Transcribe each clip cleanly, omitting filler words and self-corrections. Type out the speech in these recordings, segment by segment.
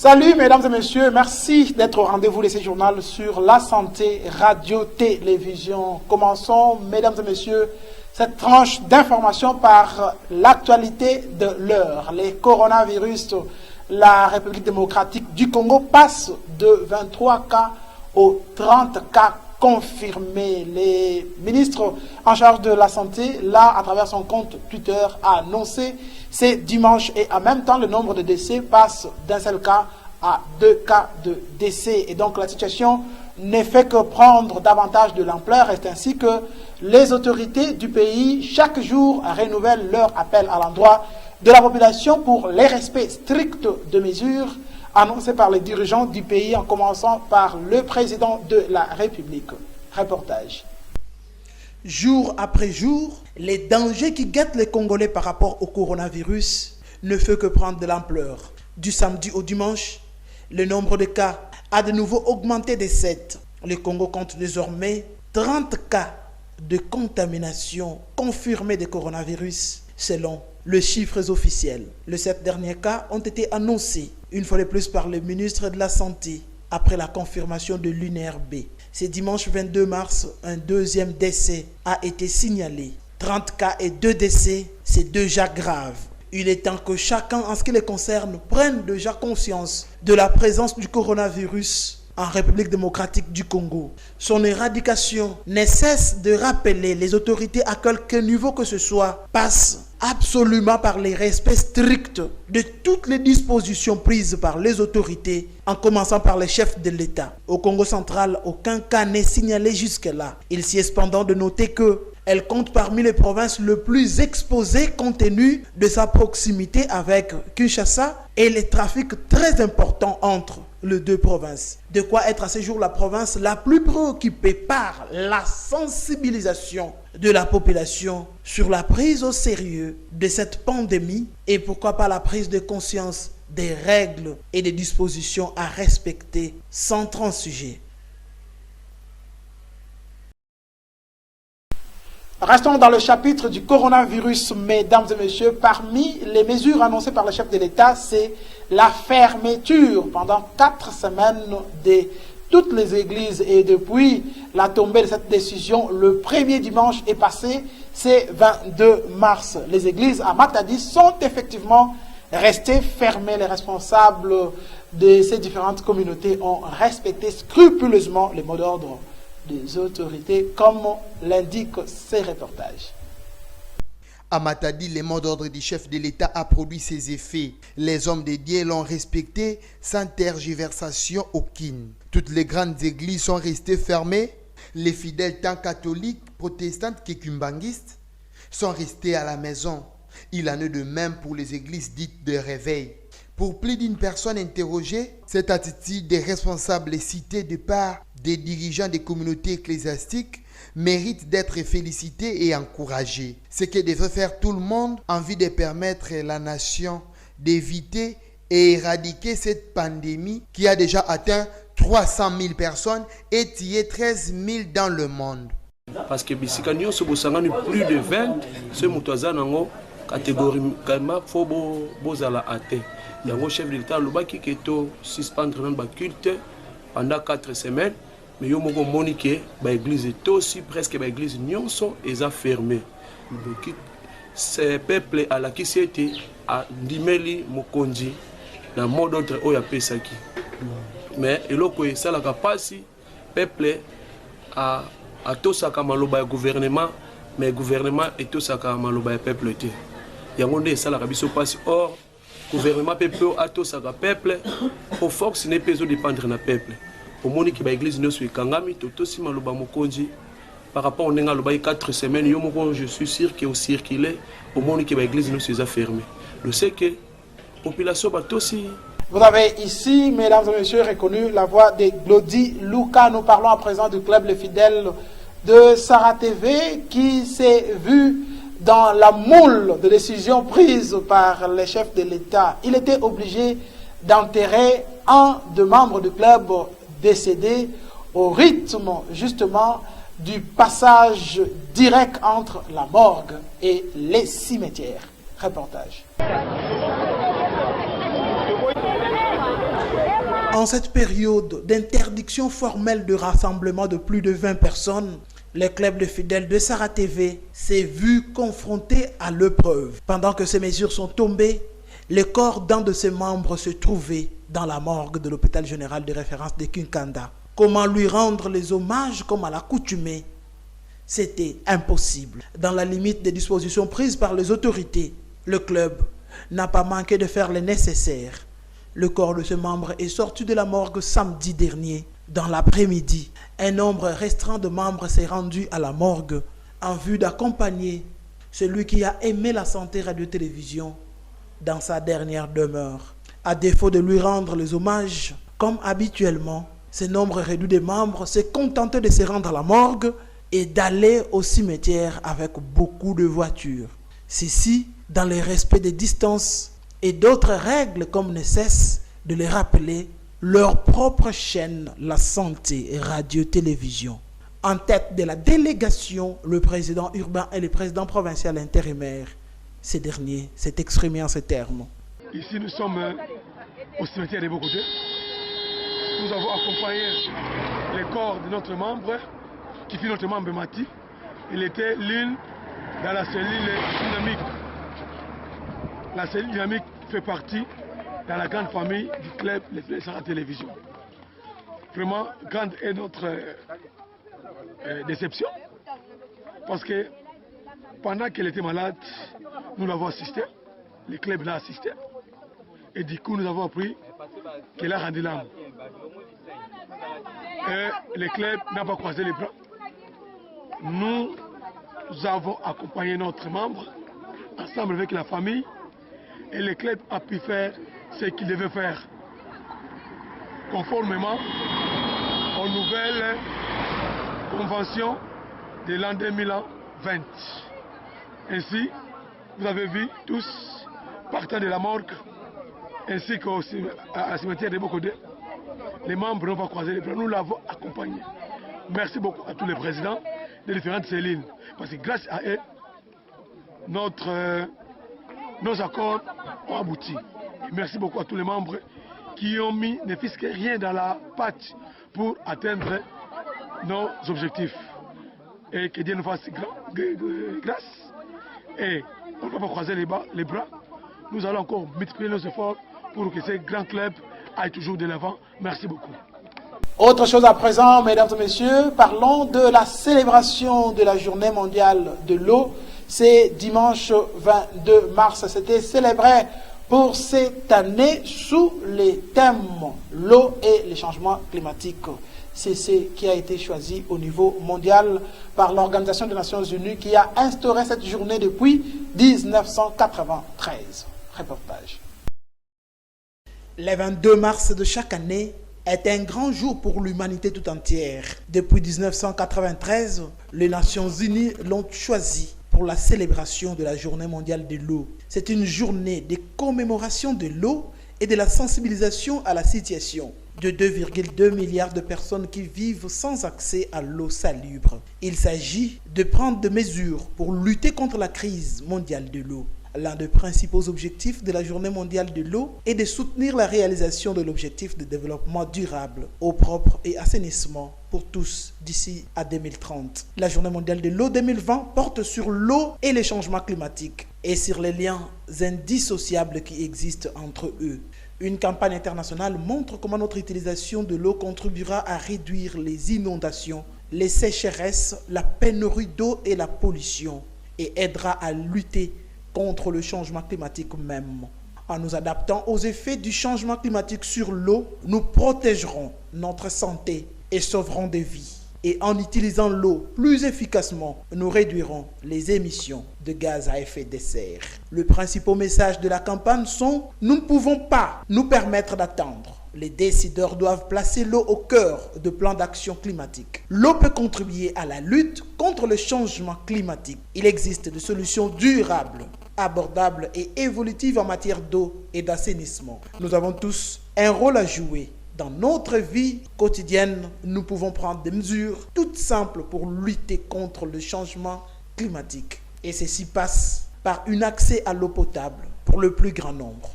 Salut mesdames et messieurs, merci d'être au rendez-vous de ce journal sur la santé, radio-télévision. Commençons mesdames et messieurs cette tranche d'information par l'actualité de l'heure. Les coronavirus, la République démocratique du Congo passe de 23 cas aux 30 cas confirmés. Les ministres en charge de la santé, là, à travers son compte Twitter, a annoncé c'est dimanche et en même temps le nombre de décès passe d'un seul cas à 2 cas de décès. Et donc la situation ne fait que prendre davantage de l'ampleur. C'est ainsi que les autorités du pays, chaque jour, renouvellent leur appel à l'endroit de la population pour les respects stricts de mesures annoncées par les dirigeants du pays, en commençant par le président de la République. Reportage. Jour après jour, les dangers qui guettent les Congolais par rapport au coronavirus ne font que prendre de l'ampleur. Du samedi au dimanche, le nombre de cas a de nouveau augmenté de 7. Le Congo compte désormais 30 cas de contamination confirmés de coronavirus selon les chiffres officiels. Les 7 derniers cas ont été annoncés une fois de plus par le ministre de la Santé après la confirmation de l'UNRB. Ce dimanche 22 mars, un deuxième décès a été signalé. 30 cas et 2 décès, c'est déjà grave. Il est temps que chacun, en ce qui les concerne, prenne déjà conscience de la présence du coronavirus en République démocratique du Congo. Son éradication ne cesse de rappeler les autorités à quelque niveau que ce soit passe absolument par les respects stricts de toutes les dispositions prises par les autorités, en commençant par les chefs de l'État. Au Congo central, aucun cas n'est signalé jusque-là. Il s'y est cependant de noter que elle compte parmi les provinces les plus exposées compte tenu de sa proximité avec Kinshasa et les trafics très importants entre les deux provinces. De quoi être à ce jour la province la plus préoccupée par la sensibilisation de la population sur la prise au sérieux de cette pandémie et pourquoi pas la prise de conscience des règles et des dispositions à respecter sans transiger. Restons dans le chapitre du coronavirus, mesdames et messieurs. Parmi les mesures annoncées par le chef de l'État, c'est la fermeture pendant 4 semaines de toutes les églises. Et depuis la tombée de cette décision, le premier dimanche est passé, c'est 22 mars. Les églises à Matadi sont effectivement restées fermées. Les responsables de ces différentes communautés ont respecté scrupuleusement les mots d'ordre des autorités, comme l'indiquent ces reportages. À Matadi, le mot d'ordre du chef de l'État a produit ses effets. Les hommes dédiés l'ont respecté sans tergiversation aucune. Toutes les grandes églises sont restées fermées. Les fidèles, tant catholiques, protestantes qu'écumbanguistes, sont restés à la maison. Il en est de même pour les églises dites de réveil. Pour plus d'une personne interrogée, cette attitude des responsables cités de part des dirigeants des communautés ecclésiastiques mérite d'être félicité et encouragé. Ce que devrait faire tout le monde en vue de permettre à la nation d'éviter et éradiquer cette pandémie qui a déjà atteint 300 000 personnes et tué 13 000 dans le monde. Parce que bisika nyonso bosangani plus de 20 ce motoza nango catégoriquement faut bozala athée. Yango chef de l'État lobaki keto suspendre nan ba culte pendant 4 semaines. Mais yo moko monique ba église est aussi presque ba église nyonso eza fermé. Donc ce peuple à la qui c'était a ndimeli mokonzi na mot d'autre oya pesaki. Mais eloko ça la capacité peuple a tosaka maloba ya gouvernement mais gouvernement et tosaka maloba ya peuple te. Yango nde ça la biso passe or gouvernement peuple a tosaka peuple au force n'est pas dépendre na peuple. Au monde qui ba église no su kangami totosi maloba mokonzi par rapport au nenga loba 4 semaines yo moko je suis sûr que au circuler au monde qui ba église no su fermé. Je sais que population ba tosi. Vous avez ici, mesdames et messieurs, reconnu la voix de Glody Luka. Nous parlons à présent du club Les Fidèles de Sarah TV qui s'est vu dans la moule de décisions prises par les chefs de l'État. Il était obligé d'enterrer un des membres du club décédé au rythme justement du passage direct entre la morgue et les cimetières. Reportage. En cette période d'interdiction formelle de rassemblement de plus de 20 personnes, le club de fidèles de Sarah TV s'est vu confronté à l'épreuve. Pendant que ces mesures sont tombées, le corps d'un de ses membres se trouvait dans la morgue de l'hôpital général de référence de Kinkanda. Comment lui rendre les hommages comme à l'accoutumée? C'était impossible. Dans la limite des dispositions prises par les autorités, le club n'a pas manqué de faire le nécessaire. Le corps de ce membre est sorti de la morgue samedi dernier. Dans l'après-midi, un nombre restreint de membres s'est rendu à la morgue en vue d'accompagner celui qui a aimé la santé radio-télévision dans sa dernière demeure. À défaut de lui rendre les hommages, comme habituellement, ce nombre réduit de membres s'est contenté de se rendre à la morgue et d'aller au cimetière avec beaucoup de voitures. Ceci dans le respect des distances et d'autres règles comme ne cesse de les rappeler leur propre chaîne, la santé radio-télévision. En tête de la délégation, le président urbain et le président provincial intérimaire. Ces derniers s'est exprimé en ces termes. Ici, nous sommes au cimetière de Bokoudé. Nous avons accompagné les corps de notre membre, qui fut notre membre Mati. Il était l'une dans la cellule dynamique. La cellule dynamique fait partie dans la grande famille du club Les Sarah Télévision. Vraiment, grande est notre déception, parce que pendant qu'elle était malade, nous l'avons assisté, le club l'a assisté, et du coup nous avons appris qu'elle a rendu l'âme. Et le club n'a pas croisé les bras. Nous avons accompagné notre membre, ensemble avec la famille, et le club a pu faire ce qu'il devait faire, conformément aux nouvelles conventions de l'an 2020. Ainsi, vous avez vu tous, partant de la morgue, ainsi qu'au cimetière de Bokodé, les membres n'ont pas croisé les bras, nous l'avons accompagné. Merci beaucoup à tous les présidents des différentes cellules, parce que grâce à eux, nos accords ont abouti. Et merci beaucoup à tous les membres qui ont mis ne fût-ce que rien dans la pâte pour atteindre nos objectifs. Et que Dieu nous fasse grâce. Et on ne va pas croiser les bras. Nous allons encore multiplier nos efforts pour que ces grands clubs aillent toujours de l'avant. Merci beaucoup. Autre chose à présent, mesdames et messieurs, parlons de la célébration de la journée mondiale de l'eau. C'est dimanche 22 mars. C'était célébré pour cette année sous les thèmes l'eau et les changements climatiques. C'est ce qui a été choisi au niveau mondial par l'Organisation des Nations Unies qui a instauré cette journée depuis 1993. Reportage. Le 22 mars de chaque année est un grand jour pour l'humanité tout entière. Depuis 1993, les Nations Unies l'ont choisi pour la célébration de la Journée mondiale de l'eau. C'est une journée de commémoration de l'eau et de la sensibilisation à la situation de 2,2 milliards de personnes qui vivent sans accès à l'eau salubre. Il s'agit de prendre des mesures pour lutter contre la crise mondiale de l'eau. L'un des principaux objectifs de la Journée mondiale de l'eau est de soutenir la réalisation de l'objectif de développement durable, eau propre et assainissement pour tous d'ici à 2030. La Journée mondiale de l'eau 2020 porte sur l'eau et les changements climatiques et sur les liens indissociables qui existent entre eux. Une campagne internationale montre comment notre utilisation de l'eau contribuera à réduire les inondations, les sécheresses, la pénurie d'eau et la pollution et aidera à lutter contre le changement climatique même. En nous adaptant aux effets du changement climatique sur l'eau, nous protégerons notre santé et sauverons des vies. Et en utilisant l'eau plus efficacement, nous réduirons les émissions de gaz à effet de serre. Le principal message de la campagne sont « Nous ne pouvons pas nous permettre d'attendre ». Les décideurs doivent placer l'eau au cœur de plans d'action climatique. L'eau peut contribuer à la lutte contre le changement climatique. Il existe des solutions durables, abordables et évolutives en matière d'eau et d'assainissement. Nous avons tous un rôle à jouer. Dans notre vie quotidienne, nous pouvons prendre des mesures toutes simples pour lutter contre le changement climatique. Et ceci passe par un accès à l'eau potable pour le plus grand nombre.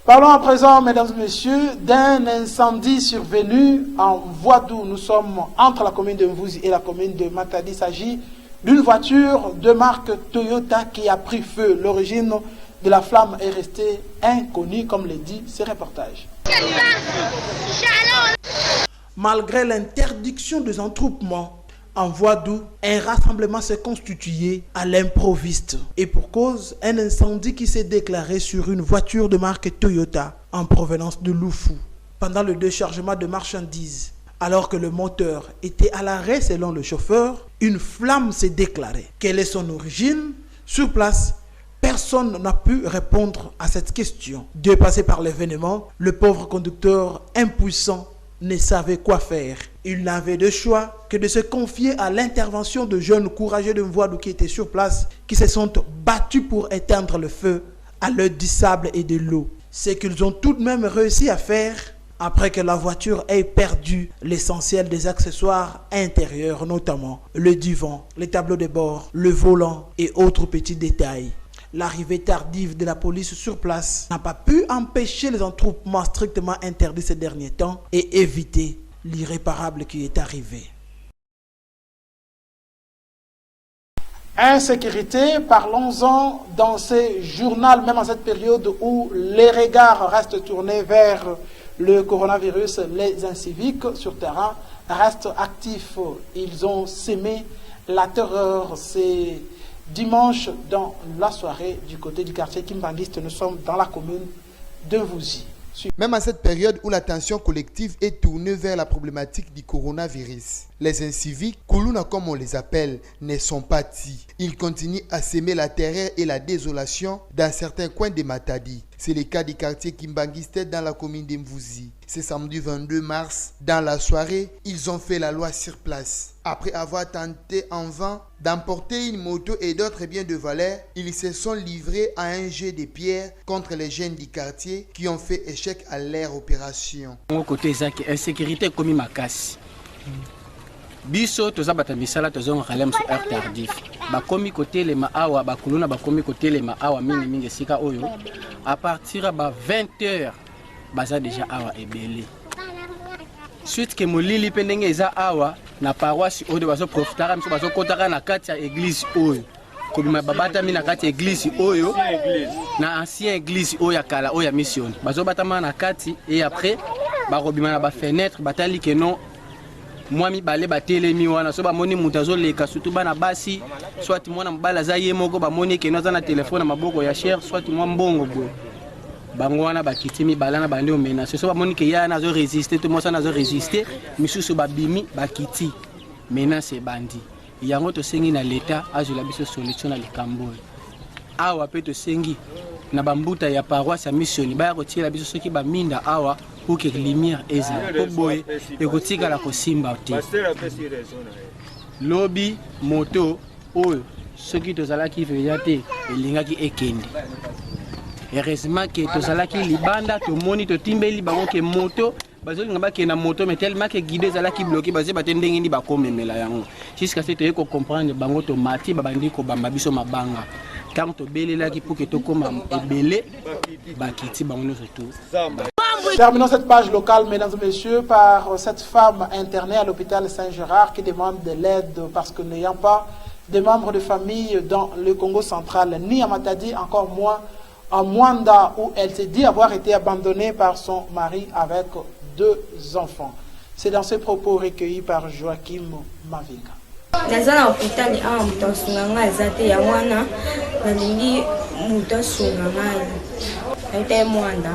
Parlons à présent, mesdames et messieurs, d'un incendie survenu en Voadou. Nous sommes entre la commune de Mvouzi et la commune de Matadi. Il s'agit d'une voiture de marque Toyota qui a pris feu. L'origine de la flamme est restée inconnue, comme le dit ce reportage. Malgré l'interdiction des attroupements en Voadou, un rassemblement s'est constitué à l'improviste. Et pour cause, un incendie qui s'est déclaré sur une voiture de marque Toyota en provenance de Loufou pendant le déchargement de marchandises. Alors que le moteur était à l'arrêt selon le chauffeur, une flamme s'est déclarée. Quelle est son origine? Sur place, personne n'a pu répondre à cette question. Dépassé par l'événement, le pauvre conducteur impuissant ne savait quoi faire. Il n'avait de choix que de se confier à l'intervention de jeunes courageux de Mvoadou qui étaient sur place, qui se sont battus pour éteindre le feu à l'aide du sable et de l'eau. Ce qu'ils ont tout de même réussi à faire après que la voiture ait perdu l'essentiel des accessoires intérieurs, notamment le divan, les tableaux de bord, le volant et autres petits détails. L'arrivée tardive de la police sur place n'a pas pu empêcher les attroupements strictement interdits ces derniers temps et éviter l'irréparable qui est arrivé. Insécurité, parlons-en dans ces journaux, même en cette période où les regards restent tournés vers le coronavirus, les inciviques sur terrain restent actifs. Ils ont sémé la terreur. C'est dimanche dans la soirée du côté du quartier Kimbanguiste. Nous sommes dans la commune de Mvouzi. Même à cette période où l'attention collective est tournée vers la problématique du coronavirus, les inciviques, Koulouna comme on les appelle, ne sont pas tis. Ils continuent à semer la terreur et la désolation dans certains coins de Matadi. C'est le cas du quartier Kimbanguiste dans la commune de Mvouzi. C'est samedi 22 mars, dans la soirée, ils ont fait la loi sur place. Après avoir tenté en vain d'emporter une moto et d'autres biens de valeur, ils se sont livrés à un jet de pierre contre les jeunes du quartier qui ont fait échec à leur opération. Mon côté, c'est insécurité comme ma casse. Biso toza batamisala toza ngalem sur heure tardif. Ba komi côté les maawa ba kuluna ba komi côté les maawa mingi sika oyo. À partir ba 20h baza déjà awa ebele. Suite que molili pendenge eza awa na paroisse oyo bazo profitara miso bazo kotaka na kati ya église oyo. Kobima babata mi na kati ya église oyo na ancien église oyo ya kala oyo ya mission. Bazo batama na kati et après ba robima na ba fenêtre batali que non. Moi mi balé batelemi wana so ba moni mutazo leka surtout bana basi soit mwana mbala za ye moko ba moni ke noza na téléphone na maboko ya cher soit mwa mbongo bo bango wana bakiti mi balana bande o menace so ba moni ke ya na zo résister tout mosa na zo résister misusu ba bimi bakiti menace bandi yango to sengi na l'état azula biso solution na likambo awa pe to sengi na bambuta ya paroisse ya mission ba ko tira biso soki ba minda awa pour que lumière eza po boy e ko tika la ko simba te lobby moto oyo soki to zala ki veya te elinga ki ekende heureusement que to zala ki libanda to moni to timbeli bango ke moto bazolinga bakena moto mais tellement que guide zala ki bloqué bazé batendenge ni bakomemela yango jusqu'à ce que to comprendre bango to mati babandi ko bamba biso mabanga quand to belela ki pour que to koma ebele bakiti bango no surtout. Terminons cette page locale, mesdames et messieurs, par cette femme internée à l'hôpital Saint-Gérard qui demande de l'aide parce que n'ayant pas de membres de famille dans le Congo central, ni à Matadi, encore moins à Mwanda, où elle s'est dit avoir été abandonnée par son mari avec 2 enfants. C'est dans ces propos recueillis par Joachim Mavinga. Naza na hôpital a muto sunganga ezate ya mwana nalingi muto sunganga ete mwanda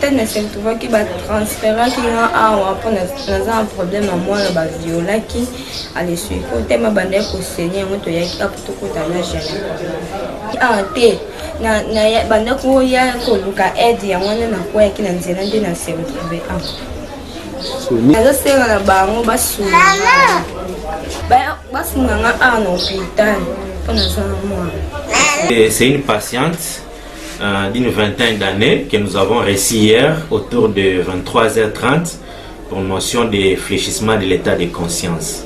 tena semtuva ki ba transférer ki nga awa po naza un problème à moi ba viola ki ale suiko tema bande ko senya moto ya ki aputo ko tala jana te na bande ko ya ko luka aide ya mwana na ko ya ki na nzela ndi na semtuve naza senga na bango basunganga C'est une patiente d'une vingtaine d'années que nous avons reçue hier autour de 23h30 pour notion de fléchissement de l'état de conscience.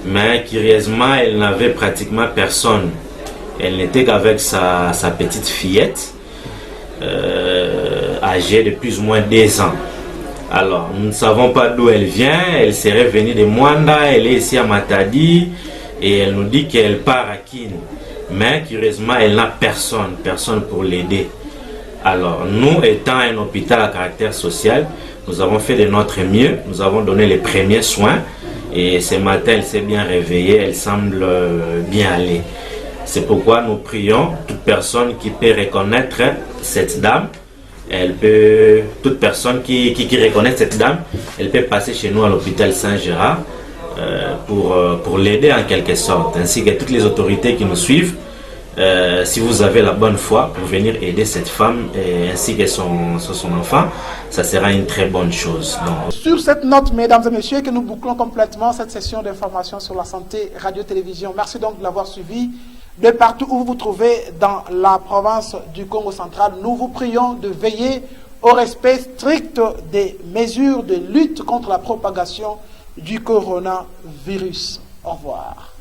Mais curieusement, elle n'avait pratiquement personne. Elle n'était qu'avec sa petite fillette. âgée de plus ou moins 2 ans. Alors, nous ne savons pas d'où elle vient. Elle serait venue de Mwanda, elle est ici à Matadi et elle nous dit qu'elle part à Kin. Mais curieusement, elle n'a personne pour l'aider. Alors, nous étant un hôpital à caractère social, nous avons fait de notre mieux, nous avons donné les premiers soins et ce matin, elle s'est bien réveillée, elle semble bien aller. C'est pourquoi nous prions toute personne qui peut reconnaître cette dame. Toute personne qui reconnaît cette dame, elle peut passer chez nous à l'hôpital Saint-Gérard pour l'aider en quelque sorte, ainsi que toutes les autorités qui nous suivent. Si vous avez la bonne foi pour venir aider cette femme ainsi que son enfant, ça sera une très bonne chose. Donc, sur cette note, mesdames et messieurs, que nous bouclons complètement cette session d'information sur la santé radio-télévision. Merci donc de l'avoir suivi. De partout où vous vous trouvez dans la province du Congo central, nous vous prions de veiller au respect strict des mesures de lutte contre la propagation du coronavirus. Au revoir.